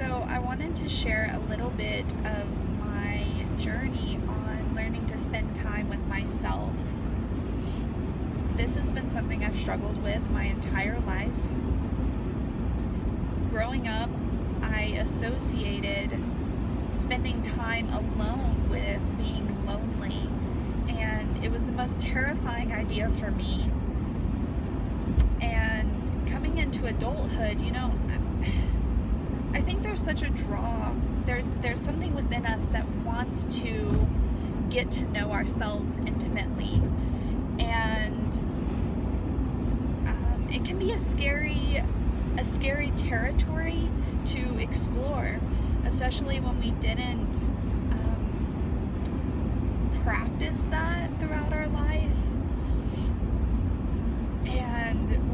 So I wanted to share a little bit of my journey on learning to spend time with myself. This has been something I've struggled with my entire life. Growing up, I associated spending time alone with being lonely, and it was the most terrifying idea for me. And coming into adulthood, I think there's such a draw. There's something within us that wants to get to know ourselves intimately, and it can be a scary territory to explore, especially when we didn't practice that throughout our life, and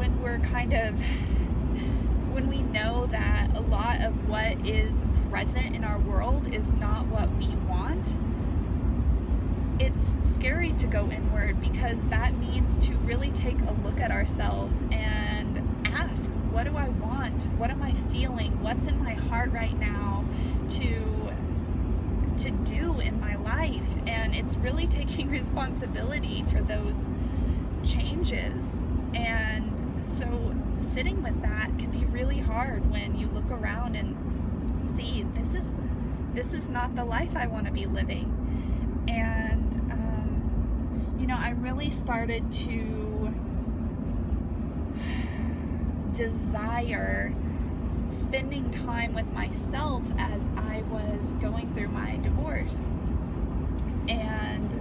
when we know that a lot of what is present in our world is not what we want, it's scary to go inward, because that means to really take a look at ourselves and ask, what do I want? What am I feeling? What's in my heart right now to do in my life? And it's really taking responsibility for those changes. And so sitting with that can be really hard when you look around and see, this is not the life I want to be living. And I really started to desire spending time with myself as I was going through my divorce. And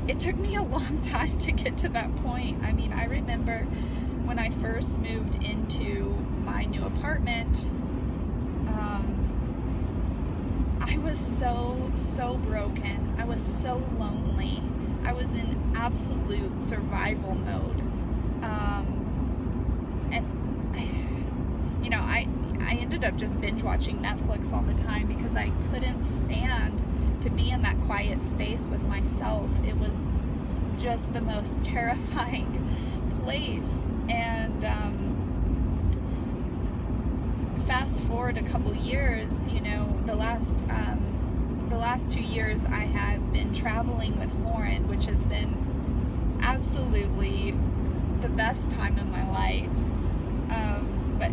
it took me a long time to get to that point. I mean, I remember when I first moved into my new apartment, I was so broken. I was so lonely. I was in absolute survival mode. I ended up just binge watching Netflix all the time because I couldn't stand to be in that quiet space with myself. It was just the most terrifying place. And fast forward a couple years, the last 2 years I have been traveling with Lauren, which has been absolutely the best time in my life. But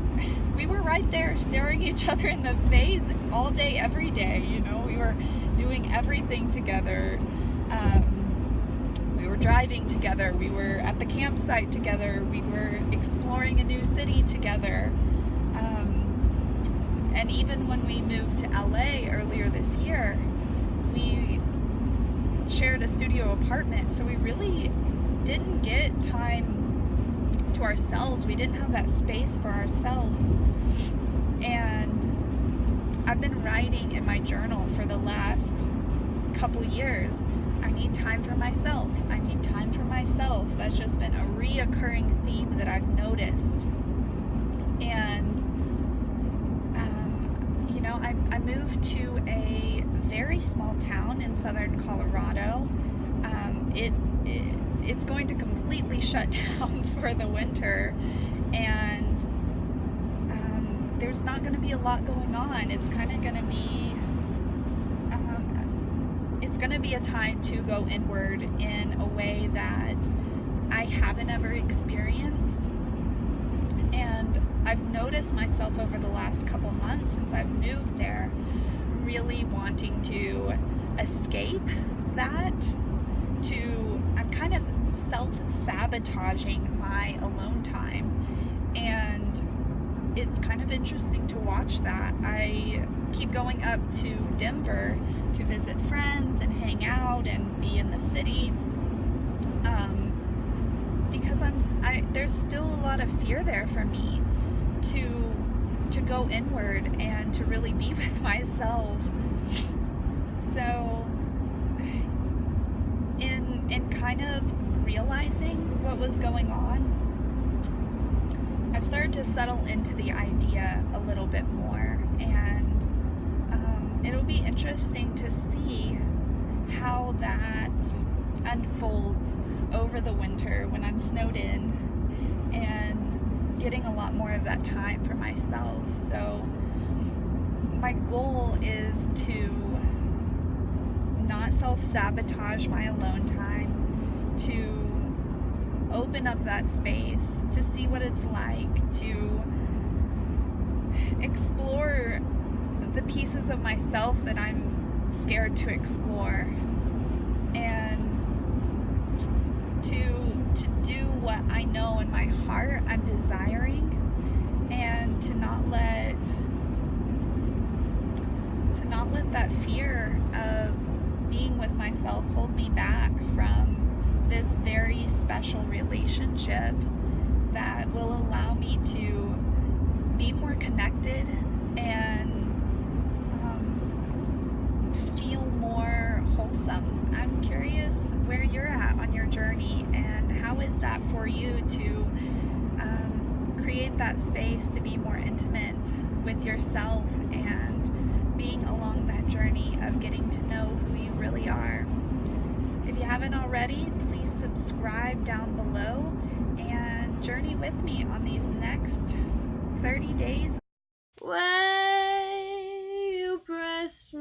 we were right there staring each other in the face all day, every day. We were doing everything together. We were driving together. We were at the campsite together. We were exploring a new city together. And even when we moved to LA earlier this year, we shared a studio apartment. So we really didn't get time to ourselves. We didn't have that space for ourselves. And I've been writing in my journal for the last couple years, I need time for myself. I need time for myself. That's just been a reoccurring theme that I've noticed. And I moved to a very small town in southern Colorado. It's going to completely shut down for the winter, and there's not going to be a lot going on. It's kind of going to be a time to go inward in a way that I haven't ever experienced. And I've noticed myself over the last couple months since I've moved there really wanting to escape that. I'm kind of self-sabotaging my alone time, and it's kind of interesting to watch that. I keep going up to Denver to visit friends and hang out and be in the city, because there's still a lot of fear there for me to go inward and to really be with myself. So in kind of realizing what was going on, I've started to settle into the idea a little bit more, and it'll be interesting to see how that unfolds over the winter when I'm snowed in. And getting a lot more of that time for myself. So my goal is to not self-sabotage my alone time, to open up that space, to see what it's like, to explore the pieces of myself that I'm scared to explore, and to do what I know in my heart I'm desiring, and to not let that fear of being with myself hold me back from this very special relationship that will allow me to be more connected and feel more wholesome. I'm curious where you're at on your journey, and how is that for you to create that space to be more intimate with yourself and being along that journey of getting to know who you really are. If you haven't already, please subscribe down below and journey with me on these next 30 days. Way you press